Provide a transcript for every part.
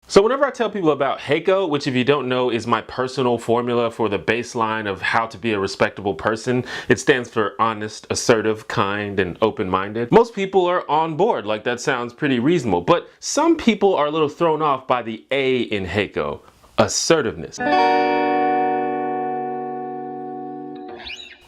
So whenever I tell people about HAKO, which if you don't know is my personal formula for the baseline of how to be a respectable person, it stands for honest, assertive, kind, and open-minded. Most people are on board, like that sounds pretty reasonable, but some people are a little thrown off by the A in HAKO, assertiveness.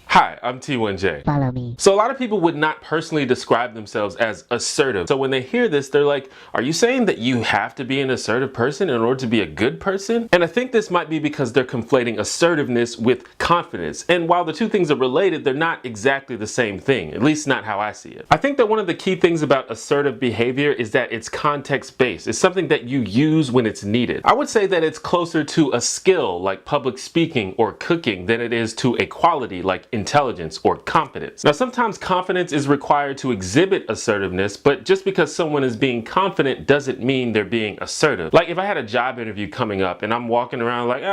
Hi, I'm T1J. Follow me. So a lot of people would not personally describe themselves as assertive. So when they hear this, they're like, are you saying that you have to be an assertive person in order to be a good person? And I think this might be because they're conflating assertiveness with confidence. And while the two things are related, they're not exactly the same thing, at least not how I see it. I think that one of the key things about assertive behavior is that it's context-based. It's something that you use when it's needed. I would say that it's closer to a skill like public speaking or cooking than it is to a quality like intelligence or competence. Now, sometimes confidence is required to exhibit assertiveness, but just because someone is being confident doesn't mean they're being assertive. Like if I had a job interview coming up and I'm walking around like,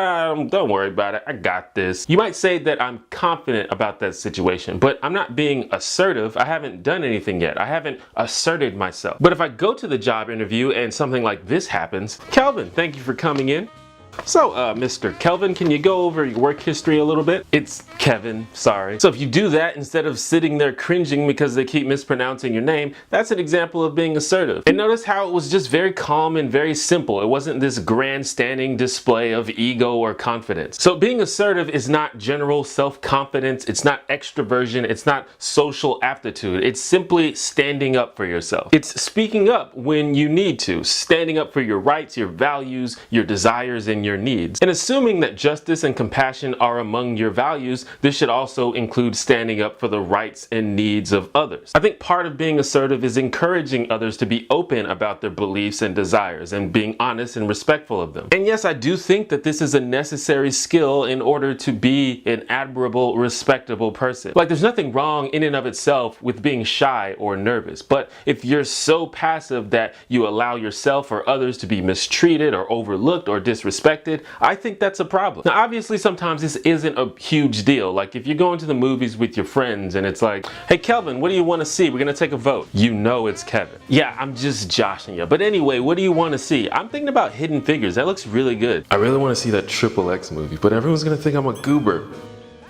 don't worry about it, I got this. You might say that I'm confident about that situation, but I'm not being assertive. I haven't done anything yet. I haven't asserted myself. But if I go to the job interview and something like this happens, Kelvin, thank you for coming in. So, Mr. Kelvin, can you go over your work history a little bit? It's Kevin, sorry. So if you do that instead of sitting there cringing because they keep mispronouncing your name, that's an example of being assertive. And notice how it was just very calm and very simple. It wasn't this grandstanding display of ego or confidence. So being assertive is not general self-confidence, it's not extroversion, it's not social aptitude. It's simply standing up for yourself. It's speaking up when you need to, standing up for your rights, your values, your desires, and your needs. And assuming that justice and compassion are among your values, this should also include standing up for the rights and needs of others. I think part of being assertive is encouraging others to be open about their beliefs and desires and being honest and respectful of them. And yes, I do think that this is a necessary skill in order to be an admirable, respectable person. Like there's nothing wrong in and of itself with being shy or nervous, but if you're so passive that you allow yourself or others to be mistreated or overlooked or disrespected, I think that's a problem. Now, obviously, sometimes this isn't a huge deal. Like if you're going to the movies with your friends and it's like, hey, Kelvin, what do you want to see? We're going to take a vote. You know it's Kevin. Yeah, I'm just joshing you. But anyway, what do you want to see? I'm thinking about Hidden Figures. That looks really good. I really want to see that XXX movie, but everyone's going to think I'm a goober.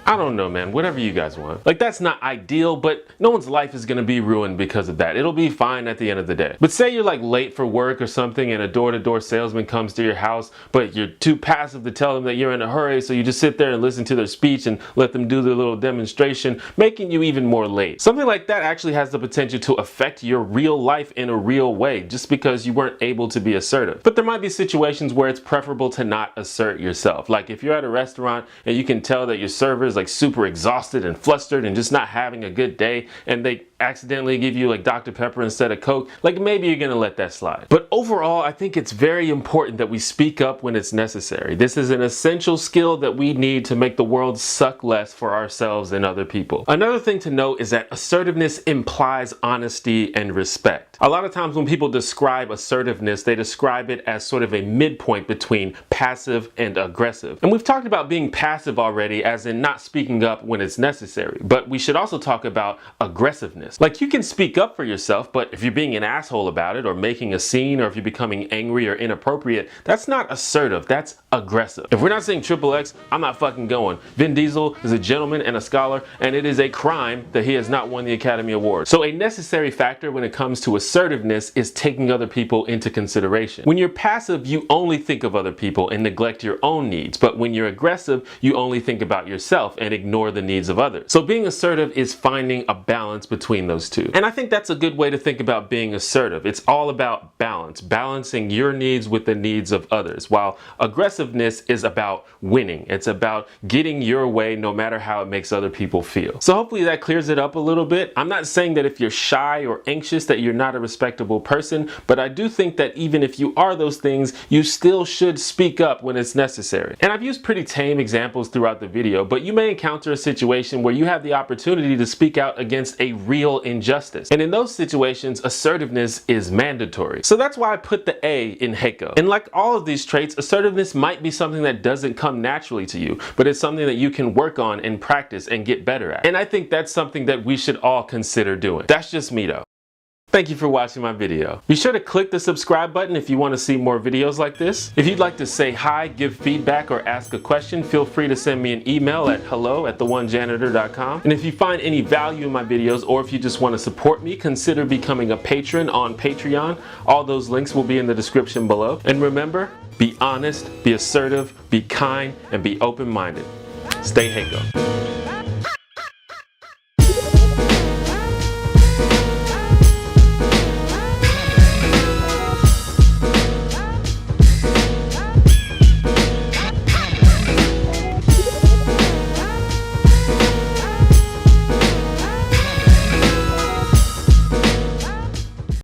I don't know, man, whatever you guys want. Like that's not ideal, but no one's life is gonna be ruined because of that. It'll be fine at the end of the day. But say you're like late for work or something and a door-to-door salesman comes to your house, but you're too passive to tell them that you're in a hurry, so you just sit there and listen to their speech and let them do their little demonstration, making you even more late. Something like that actually has the potential to affect your real life in a real way, just because you weren't able to be assertive. But there might be situations where it's preferable to not assert yourself. Like if you're at a restaurant and you can tell that your server's like super exhausted and flustered and just not having a good day, and they accidentally give you like Dr. Pepper instead of Coke, like maybe you're gonna let that slide. But overall, I think it's very important that we speak up when it's necessary. This is an essential skill that we need to make the world suck less for ourselves and other people. Another thing to note is that assertiveness implies honesty and respect. A lot of times when people describe assertiveness, they describe it as sort of a midpoint between passive and aggressive. And we've talked about being passive already, as in not speaking up when it's necessary, but we should also talk about aggressiveness. Like you can speak up for yourself, but if you're being an asshole about it or making a scene, or if you're becoming angry or inappropriate, that's not assertive, that's aggressive. If we're not saying XXX, I'm not fucking going. Vin Diesel is a gentleman and a scholar, and it is a crime that he has not won the Academy Award. So a necessary factor when it comes to assertiveness is taking other people into consideration. When you're passive, you only think of other people and neglect your own needs, but when you're aggressive, you only think about yourself and ignore the needs of others. So being assertive is finding a balance between those two. And I think that's a good way to think about being assertive. It's all about balance, balancing your needs with the needs of others, while aggressiveness is about winning. It's about getting your way no matter how it makes other people feel. So hopefully that clears it up a little bit. I'm not saying that if you're shy or anxious that you're not a respectable person, but I do think that even if you are those things, you still should speak up when it's necessary. And I've used pretty tame examples throughout the video, but you may encounter a situation where you have the opportunity to speak out against a real injustice. And in those situations, assertiveness is mandatory. So that's why I put the A in HAKO. And like all of these traits, assertiveness might be something that doesn't come naturally to you, but it's something that you can work on and practice and get better at. And I think that's something that we should all consider doing. That's just me though. Thank you for watching my video. Be sure to click the subscribe button if you want to see more videos like this. If you'd like to say hi, give feedback, or ask a question, feel free to send me an email at hello@theonejanitor.com. And if you find any value in my videos, or if you just want to support me, consider becoming a patron on Patreon. All those links will be in the description below. And remember, be honest, be assertive, be kind, and be open-minded. Stay HAKO.